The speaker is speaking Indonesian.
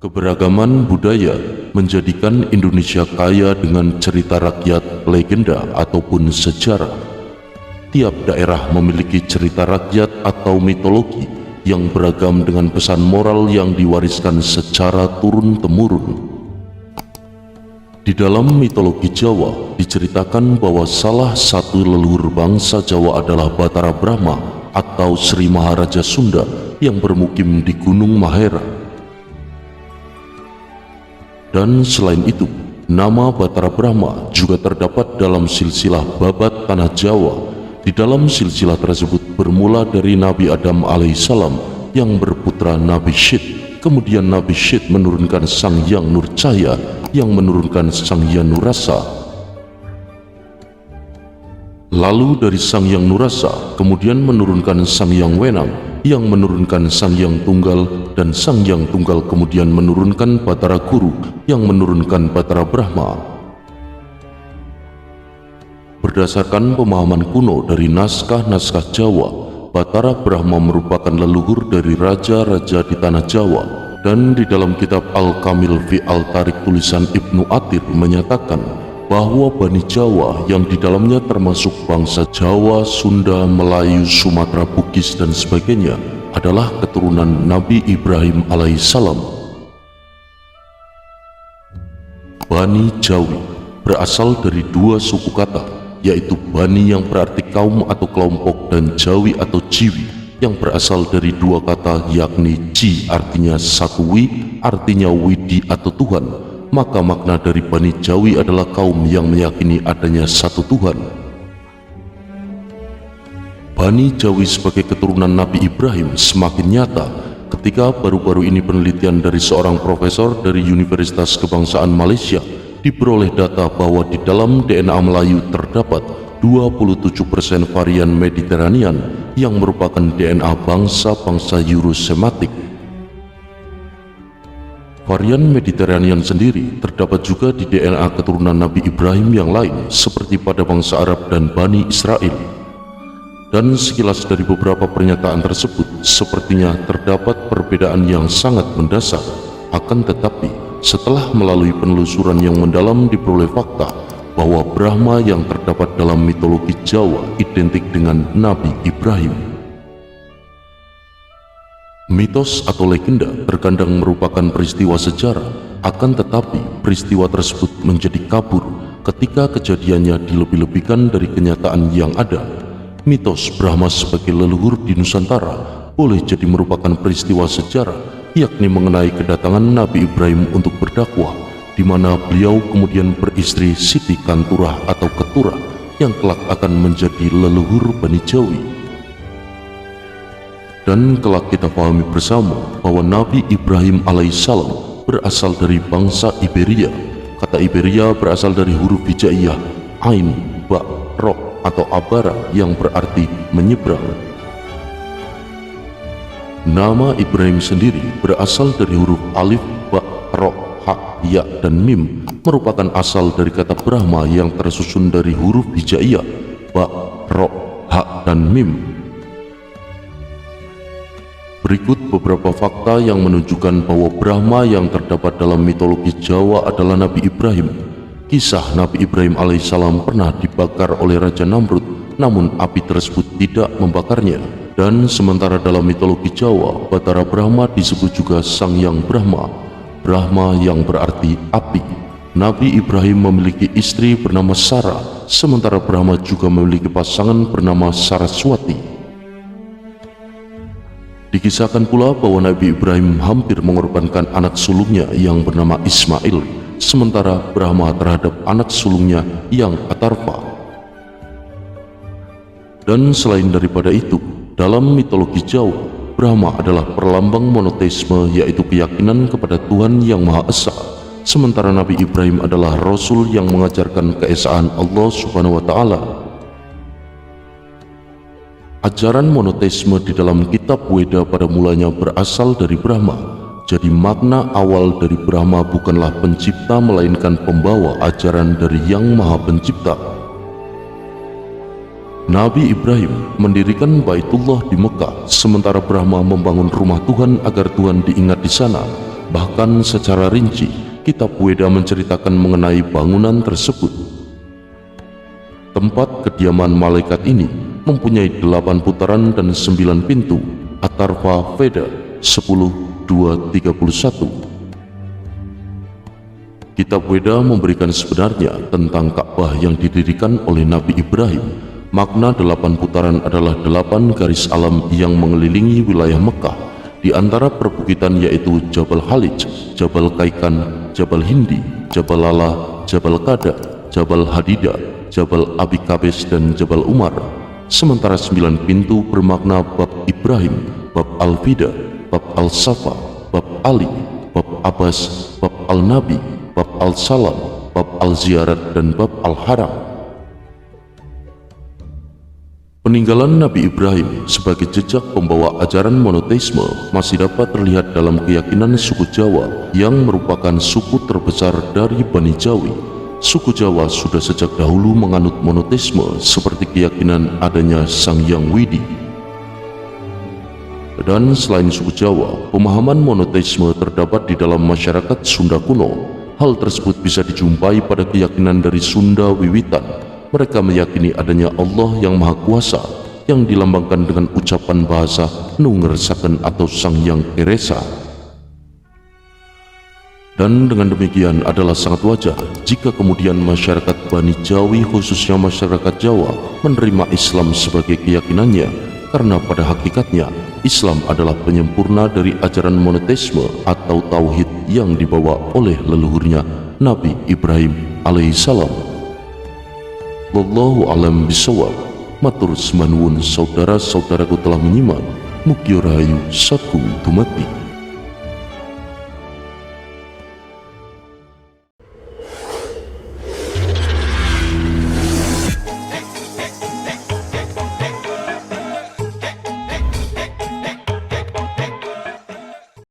Keberagaman budaya menjadikan Indonesia kaya dengan cerita rakyat, legenda, ataupun sejarah. Tiap daerah memiliki cerita rakyat atau mitologi yang beragam dengan pesan moral yang diwariskan secara turun-temurun. Di dalam mitologi Jawa diceritakan bahwa salah satu leluhur bangsa Jawa adalah Batara Brahma atau Sri Maharaja Sunda yang bermukim di Gunung Mahera. Dan selain itu, nama Batara Brahma juga terdapat dalam silsilah babat tanah Jawa. Di dalam silsilah tersebut bermula dari Nabi Adam alaihissalam yang berputra Nabi Syed. Kemudian Nabi Syed menurunkan Sang Hyang Nurcahya yang menurunkan Sang Hyang Nurrasa. Lalu dari Sang Hyang Nurrasa kemudian menurunkan Sang Hyang Wenang yang menurunkan Sang Hyang Tunggal, dan Sang Hyang Tunggal kemudian menurunkan Batara Guru yang menurunkan Batara Brahma. Berdasarkan pemahaman kuno dari naskah-naskah Jawa, Batara Brahma merupakan leluhur dari raja-raja di tanah Jawa, dan di dalam kitab Al-Kamil fi Al-Tarik tulisan Ibnu Athir menyatakan bahwa Bani Jawa yang di dalamnya termasuk bangsa Jawa, Sunda, Melayu, Sumatera, Bugis dan sebagainya adalah keturunan Nabi Ibrahim alaihissalam. Bani Jawi berasal dari dua suku kata, yaitu Bani yang berarti kaum atau kelompok dan Jawi atau Jiwi yang berasal dari dua kata, yakni Ji artinya satu, Wi artinya Widi atau Tuhan. Maka makna dari Bani Jawi adalah kaum yang meyakini adanya satu Tuhan. Bani Jawi sebagai keturunan Nabi Ibrahim semakin nyata ketika baru-baru ini penelitian dari seorang profesor dari Universitas Kebangsaan Malaysia diperoleh data bahwa di dalam DNA Melayu terdapat 27% varian Mediterranean yang merupakan DNA bangsa-bangsa Eurosematik. Varian Mediterranean sendiri terdapat juga di DNA keturunan Nabi Ibrahim yang lain seperti pada bangsa Arab dan Bani Israel. Dan sekilas dari beberapa pernyataan tersebut, sepertinya terdapat perbedaan yang sangat mendasar. Akan tetapi, setelah melalui penelusuran yang mendalam diperoleh fakta bahwa Brahma yang terdapat dalam mitologi Jawa identik dengan Nabi Ibrahim. Mitos atau legenda terkadang merupakan peristiwa sejarah, akan tetapi peristiwa tersebut menjadi kabur ketika kejadiannya dilebih-lebihkan dari kenyataan yang ada. Mitos Brahma sebagai leluhur di Nusantara boleh jadi merupakan peristiwa sejarah, yakni mengenai kedatangan Nabi Ibrahim untuk berdakwah, di mana beliau kemudian beristri Siti Kanturah atau Keturah yang kelak akan menjadi leluhur Bani Jawi. Dan kelak kita pahami bersama bahwa Nabi Ibrahim alaihissalam berasal dari bangsa Iberia. Kata Iberia berasal dari huruf hijaiyah, Ain, Ba, Ro atau Abara yang berarti menyeberang. Nama Ibrahim sendiri berasal dari huruf Alif, Ba, Ro, Ha, Ya dan Mim, merupakan asal dari kata Brahma yang tersusun dari huruf hijaiyah, Ba, Ro, Ha dan Mim. Berikut beberapa fakta yang menunjukkan bahwa Brahma yang terdapat dalam mitologi Jawa adalah Nabi Ibrahim. Kisah Nabi Ibrahim alaihissalam pernah dibakar oleh Raja Namrud, namun api tersebut tidak membakarnya. Dan sementara dalam mitologi Jawa, Batara Brahma disebut juga Sang Hyang Brahma. Brahma yang berarti api. Nabi Ibrahim memiliki istri bernama Sarah, sementara Brahma juga memiliki pasangan bernama Saraswati. Dikisahkan pula bahwa Nabi Ibrahim hampir mengorbankan anak sulungnya yang bernama Ismail, sementara Brahma terhadap anak sulungnya yang Atarva. Dan selain daripada itu, dalam mitologi Jawa, Brahma adalah perlambang monoteisme, yaitu keyakinan kepada Tuhan yang Maha Esa, sementara Nabi Ibrahim adalah Rasul yang mengajarkan keesaan Allah Subhanahu wa Ta'ala. Ajaran monoteisme di dalam kitab Weda pada mulanya berasal dari Brahma. Jadi makna awal dari Brahma bukanlah pencipta melainkan pembawa ajaran dari Yang Maha Pencipta. Nabi Ibrahim mendirikan Baitullah di Mekah, sementara Brahma membangun rumah Tuhan agar Tuhan diingat di sana. bahkan secara rinci kitab Weda menceritakan mengenai bangunan tersebut. Tempat kediaman malaikat ini mempunyai 8 putaran dan 9 pintu. Atharva Veda 10.2.31. Kitab Weda memberikan sebenarnya tentang Ka'bah yang didirikan oleh Nabi Ibrahim. Makna 8 putaran adalah 8 garis alam yang mengelilingi wilayah Mekah, di antara perbukitan yaitu Jabal Khalij, Jabal Kaikan, Jabal Hindi, Jabal Lala, Jabal Kada, Jabal Hadida, Jabal Abi Kabes, dan Jabal Umar. Sementara 9 pintu bermakna bab Ibrahim, bab Al-Fida, bab Al-Safa, bab Ali, bab Abbas, bab Al-Nabi, bab Al-Salam, bab Al-Ziyarat, dan bab Al-Haram. Peninggalan Nabi Ibrahim sebagai jejak pembawa ajaran monoteisme masih dapat terlihat dalam keyakinan suku Jawa yang merupakan suku terbesar dari Bani Jawi. Suku Jawa sudah sejak dahulu menganut monoteisme seperti keyakinan adanya Sang Hyang Widi. Dan selain suku Jawa, pemahaman monoteisme terdapat di dalam masyarakat Sunda kuno. Hal tersebut bisa dijumpai pada keyakinan dari Sunda wiwitan. Mereka meyakini adanya Allah yang Maha Kuasa yang dilambangkan dengan ucapan bahasa Nungersaken atau Sang Hyang Keresa. Dan dengan demikian adalah sangat wajar jika kemudian masyarakat Bani Jawi, khususnya masyarakat Jawa, menerima Islam sebagai keyakinannya, karena pada hakikatnya Islam adalah penyempurna dari ajaran monoteisme atau tauhid yang dibawa oleh leluhurnya Nabi Ibrahim alaihissalam. Wallahu alam bisawab. Matur semanuwun saudara-saudaraku telah menyimak. Mugi rahayu sagung dumati.